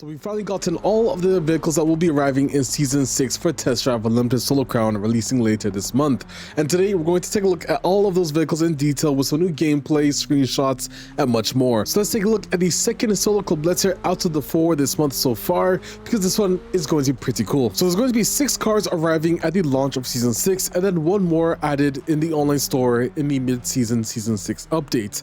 So we've finally gotten all of the vehicles that will be arriving in Season 6 for Test Drive Unlimited Solo Crown, releasing later this month. And today we're going to take a look at all of those vehicles in detail with some new gameplay, screenshots, and much more. So let's take a look at the second Solo Club letter out of the 4 this month so far, because this one is going to be pretty cool. So there's going to be 6 cars arriving at the launch of Season 6, and then 1 more added in the online store in the mid-season Season 6 update.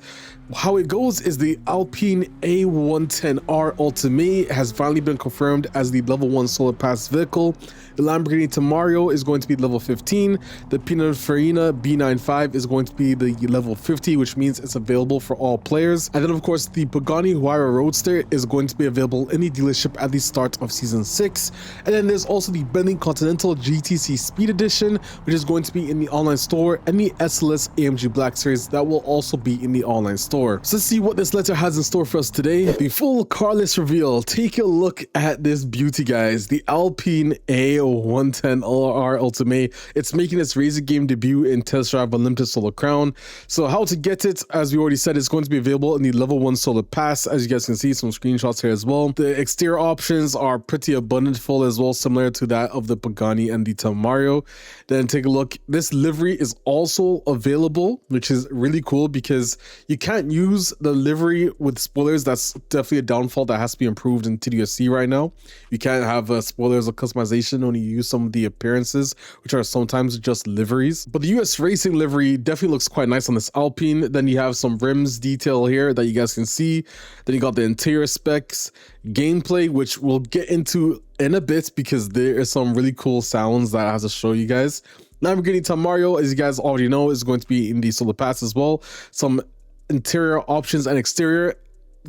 How it goes is the Alpine A110R Ultime has finally been confirmed as the level 1 Solar Pass vehicle. The Lamborghini Temerario is going to be level 15. The Pininfarina B95 is going to be the level 50, which means it's available for all players. And then of course the Pagani Huayra Roadster is going to be available in the dealership at the start of Season 6. And then there's also the Bentley Continental GTC Speed Edition, which is going to be in the online store, and the SLS AMG Black Series that will also be in the online store. So let's see what this letter has in store for us today. The full car list reveal. Take a look at this beauty, guys. The Alpine A110R Ultime. It's making its racing game debut in Test Drive Unlimited Solar Crown. So how to get it, as we already said, it's going to be available in the level 1 Solar Pass. As you guys can see, some screenshots here as well. The exterior options are pretty abundant full as well, similar to that of the Pagani and the Temerario. Then take a look. This livery is also available, which is really cool because you can't use the livery with spoilers. That's definitely a downfall that has to be improved in TDSC right now. You can't have spoilers or customization when you use some of the appearances, which are sometimes just liveries. But the US Racing livery definitely looks quite nice on this Alpine. Then you have some rims detail here that you guys can see. Then you got the interior specs, gameplay, which we'll get into in a bit because there is some really cool sounds that I have to show you guys. Lamborghini Temerario, as you guys already know, is going to be in the Solar Pass as well. Some interior options and exterior,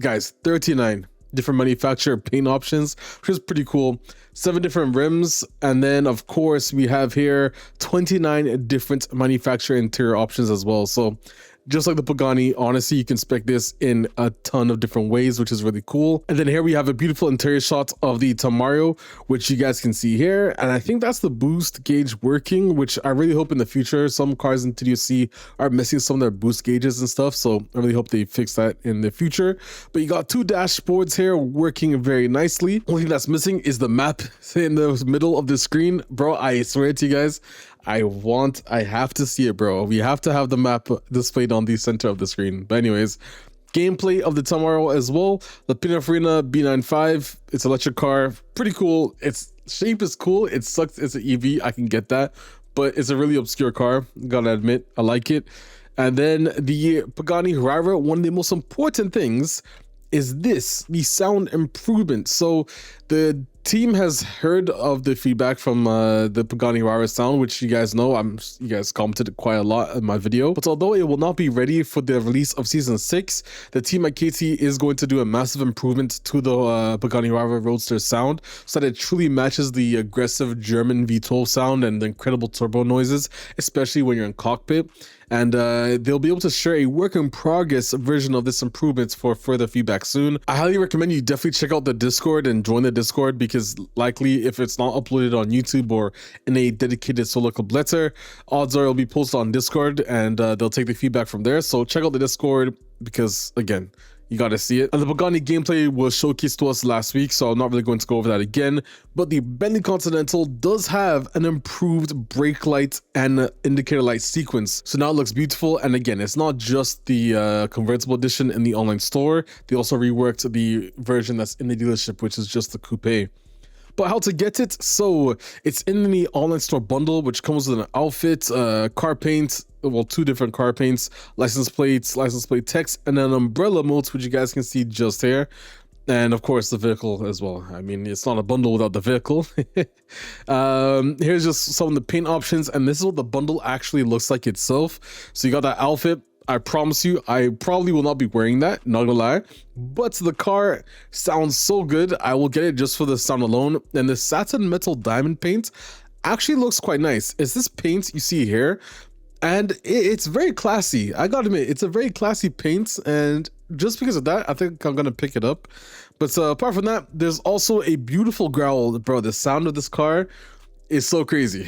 guys, 39 different manufacturer paint options, which is pretty cool. 7 different rims, and then of course we have here 29 different manufacturer interior options as well. So just like the Pagani, honestly, you can spec this in a ton of different ways, which is really cool. And then here we have a beautiful interior shot of the Temerario, which you guys can see here. And I think that's the boost gauge working, which I really hope in the future. Some cars in TDC are missing some of their boost gauges and stuff, so I really hope they fix that in the future. But you got 2 dashboards here working very nicely. Only thing that's missing is the map in the middle of the screen. Bro, I swear to you guys, I have to see it, bro. We have to have the map displayed on the center of the screen. But anyways, gameplay of the Temerario as well. The Pininfarina B95, it's an electric car, pretty cool. Its shape is cool. It sucks it's an EV, I can get that, but it's a really obscure car, gotta admit. I like it. And then the Pagani Huayra, one of the most important things is this, the sound improvement. So the team has heard of the feedback from the Pagani Huayra sound, which you guys know, you guys commented quite a lot in my video. But although it will not be ready for the release of Season 6, the team at KT is going to do a massive improvement to the Pagani Huayra Roadster sound so that it truly matches the aggressive German V12 sound and the incredible turbo noises, especially when you're in cockpit. And they'll be able to share a work in progress version of this improvement for further feedback soon. I highly recommend you definitely check out the Discord and join the Discord, because likely if it's not uploaded on YouTube or in a dedicated Solo Club letter, odds are it'll be posted on Discord, and they'll take the feedback from there. So check out the Discord because, again, you gotta see it. And the Pagani gameplay was showcased to us last week, so I'm not really going to go over that again. But the Bentley Continental does have an improved brake light and indicator light sequence, so now it looks beautiful. And again, it's not just the convertible edition in the online store. They also reworked the version that's in the dealership, which is just the coupe. But how to get it? So it's in the online store bundle, which comes with an outfit, car paint, well, 2 different car paints, license plates, license plate text, and then umbrella modes, which you guys can see just here. And of course the vehicle as well. I mean, it's not a bundle without the vehicle. Here's just some of the paint options, and this is what the bundle actually looks like itself. So you got that outfit. I promise you, I probably will not be wearing that, not gonna lie, but the car sounds so good, I will get it just for the sound alone. And the satin metal diamond paint actually looks quite nice. It's this paint you see here, and it's very classy. I gotta admit, it's a very classy paint, and just because of that, I think I'm gonna pick it up. But apart from that, there's also a beautiful growl, bro. The sound of this car is so crazy.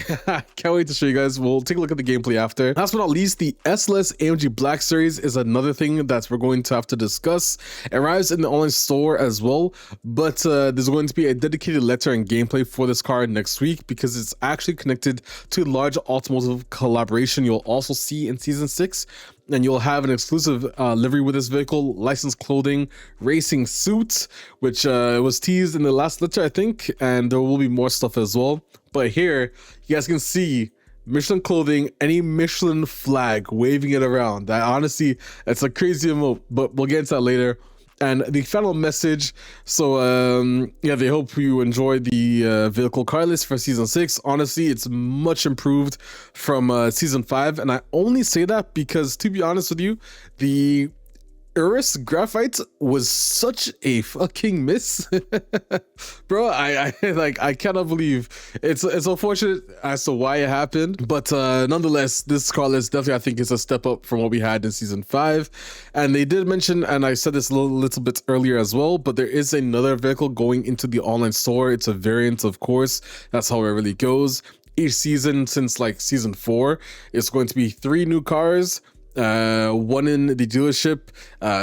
Can't wait to show you guys. We'll take a look at the gameplay after. Last but not least, the SLS AMG Black Series is another thing that we're going to have to discuss. It arrives in the online store as well, but there's going to be a dedicated letter and gameplay for this car next week because it's actually connected to a large automotive collaboration you'll also see in Season 6. And you'll have an exclusive livery with this vehicle, licensed clothing, racing suits, which was teased in the last letter, I think, and there will be more stuff as well. But here, you guys can see Michelin clothing, any Michelin flag, waving it around. That honestly, it's a crazy emote, but we'll get into that later. And the final message, so yeah, they hope you enjoy the vehicle car list for Season 6. Honestly, it's much improved from Season 5, and I only say that because, to be honest with you, the Urus Graphite was such a fucking miss. Bro, I cannot believe it's unfortunate as to why it happened, but nonetheless, this car list definitely I think is a step up from what we had in Season 5. And they did mention, and I said this a little bit earlier as well, but there is another vehicle going into the online store. It's a variant, of course. That's how it really goes. Each season since like Season 4, it's going to be 3 new cars. One in the dealership,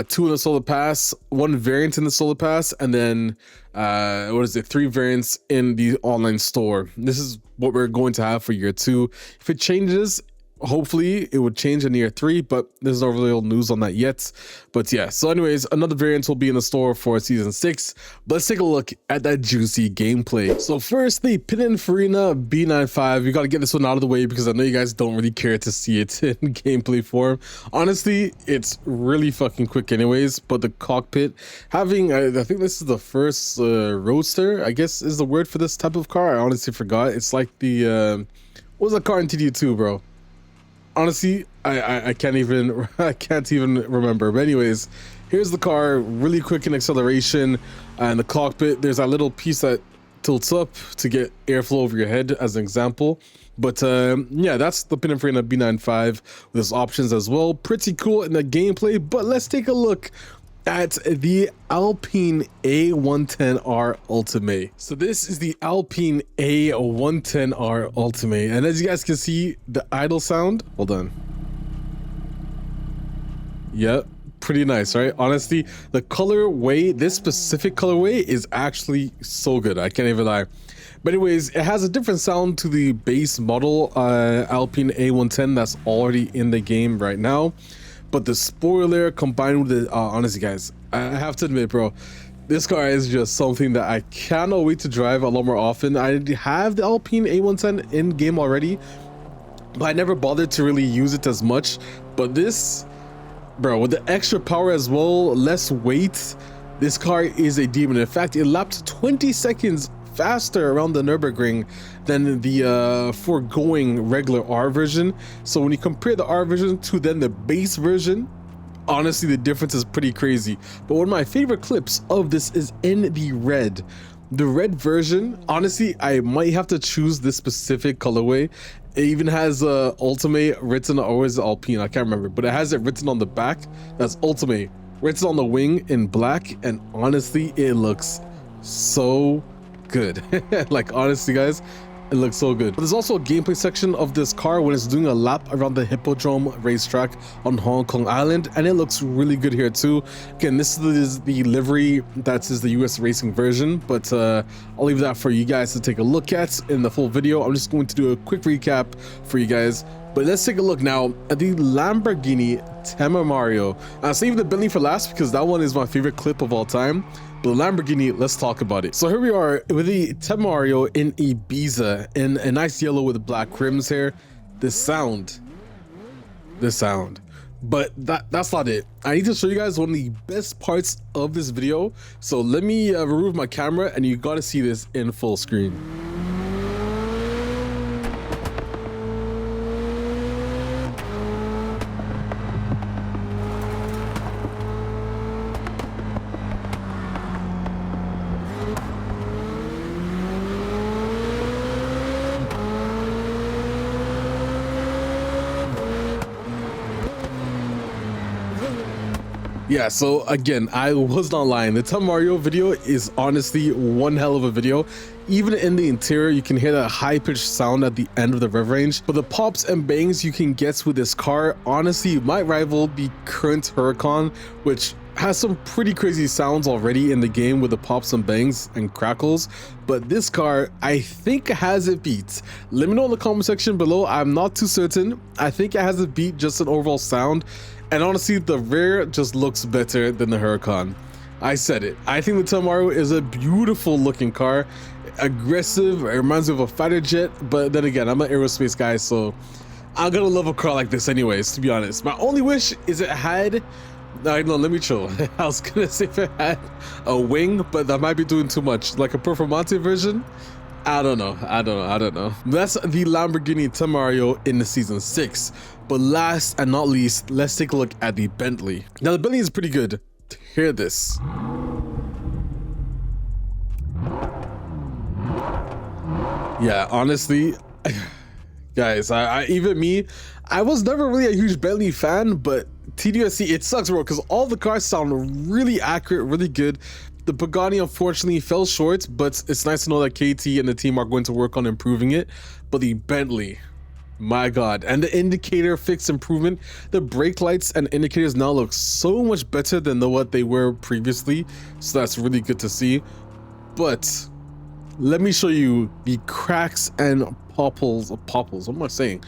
2 in the solar pass, 1 variant in the solar pass, and then 3 variants in the online store. This is what we're going to have for year 2. If it changes, hopefully it would change in year 3, but there's no real news on that yet. But yeah, so anyways, another variant will be in the store for Season 6. But let's take a look at that juicy gameplay. So first, the Pininfarina B95. We got to get this one out of the way because I know you guys don't really care to see it in gameplay form. Honestly, it's really fucking quick anyways, but the cockpit, having, I think this is the first Roadster, I guess is the word for this type of car. I honestly forgot. It's like the, what was the car in TD2, bro? Honestly, I can't even remember. But anyways, here's the car, really quick in acceleration, and the cockpit. There's that little piece that tilts up to get airflow over your head, as an example. But yeah, that's the Pininfarina B95 with its options as well. Pretty cool in the gameplay. But let's take a look at the Alpine A110R Ultime. So this is the Alpine A110R Ultime, and as you guys can see, the idle sound, hold on. Yep, pretty nice, right? Honestly, the colorway, this specific colorway is actually so good, I can't even lie. But anyways, it has a different sound to the base model Alpine A110 that's already in the game right now. But the spoiler combined with the, honestly guys, I have to admit, bro, this car is just something that I cannot wait to drive a lot more often. I have the Alpine A110 in game already, but I never bothered to really use it as much. But this, bro, with the extra power as well, less weight, this car is a demon. In fact, it lapped 20 seconds faster around the Nürburgring than the foregoing regular R version. So when you compare the R version to then the base version, honestly, the difference is pretty crazy. But one of my favorite clips of this is in the red. The red version, honestly, I might have to choose this specific colorway. It even has Ultimate written, or is it Alpine? I can't remember, but it has it written on the back. That's Ultimate written on the wing in black, and honestly, it looks so good. Like, honestly guys, it looks so good. But there's also a gameplay section of this car when it's doing a lap around the Hippodrome racetrack on Hong Kong Island, and it looks really good here too. Again, this is the livery that is the US racing version, but I'll leave that for you guys to take a look at in the full video. I'm just going to do a quick recap for you guys. But let's take a look now at the Lamborghini Temerario. I'll save the Bentley for last because that one is my favorite clip of all time. But Lamborghini, let's talk about it. So here we are with the Temerario in Ibiza in a nice yellow with black rims here. The sound. But that's not it. I need to show you guys one of the best parts of this video. So let me remove my camera and you gotta see this in full screen. Yeah, so again, I was not lying. The Temerario video is honestly one hell of a video. Even in the interior, you can hear that high-pitched sound at the end of the rev range. But the pops and bangs you can get with this car honestly might rival the current Huracan, which has some pretty crazy sounds already in the game with the pops and bangs and crackles. But this car, I think, has it beat. Let me know in the comment section below. I'm not too certain. I think it has it beat just an overall sound. And honestly, the rear just looks better than the Huracan. I said it. I think the Temerario is a beautiful looking car. Aggressive. It reminds me of a fighter jet. But then again, I'm an aerospace guy, so I'm gonna love a car like this anyways, to be honest. My only wish is it had... No, let me chill. I was gonna say if it had a wing, but that might be doing too much. Like a Performante version? I don't know. That's the Lamborghini Temerario in the Season 6. But last and not least, let's take a look at the Bentley. Now, the Bentley is pretty good. Hear this. Yeah, honestly, guys, even me, I was never really a huge Bentley fan, but TDSC, it sucks, bro, because all the cars sound really accurate, really good. The Pagani unfortunately fell short, but it's nice to know that KT and the team are going to work on improving it. But the Bentley, my god, and the indicator fixed improvement. The brake lights and indicators now look so much better than what they were previously, so that's really good to see. But let me show you the cracks and popples. What am I saying?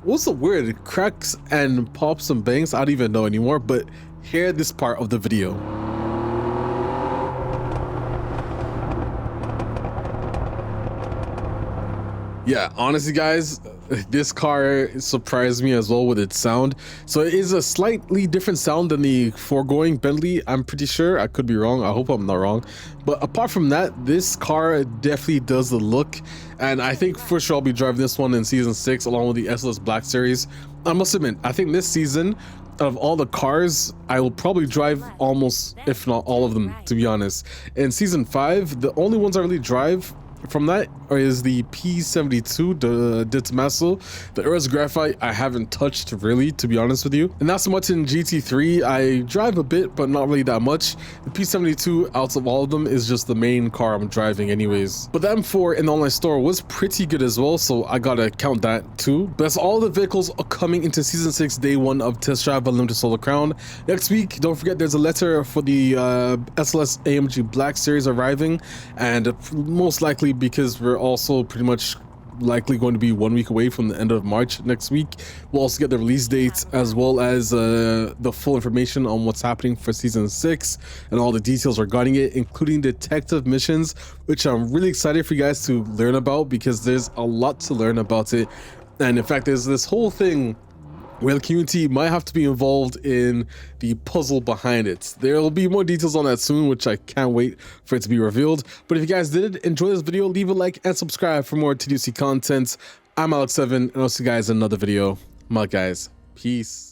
What's the word? Cracks and pops and bangs? I don't even know anymore, but hear this part of the video. Yeah, honestly guys, this car surprised me as well with its sound. So it is a slightly different sound than the foregoing Bentley, I'm pretty sure. I could be wrong. I hope I'm not wrong. But apart from that, this car definitely does the look. And I think for sure I'll be driving this one in Season 6 along with the SLS Black Series. I must admit, I think this season, out of all the cars, I will probably drive almost, if not all of them, to be honest. In Season 5, the only ones I really drive from that is the P72, the Tomaso. The Urus Graphite I haven't touched really, to be honest with you. And not so much in GT3. I drive a bit, but not really that much. The P72 out of all of them is just the main car I'm driving anyways. But the M4 in the online store was pretty good as well, so I gotta count that too. But that's all the vehicles are coming into Season 6 Day 1 of Test Drive Unlimited Solar Crown. Next week, don't forget there's a letter for the SLS AMG Black Series arriving, and most likely because we're also pretty much likely going to be 1 week away from the end of March next week, we'll also get the release dates as well as the full information on what's happening for Season 6 and all the details regarding it, including detective missions, which I'm really excited for you guys to learn about because there's a lot to learn about it. And in fact, there's this whole thing where the community might have to be involved in the puzzle behind it. There will be more details on that soon, which I can't wait for it to be revealed. But if you guys did enjoy this video, leave a like and subscribe for more TDC content. I'm Alex7, and I'll see you guys in another video. I'm out, guys. Peace.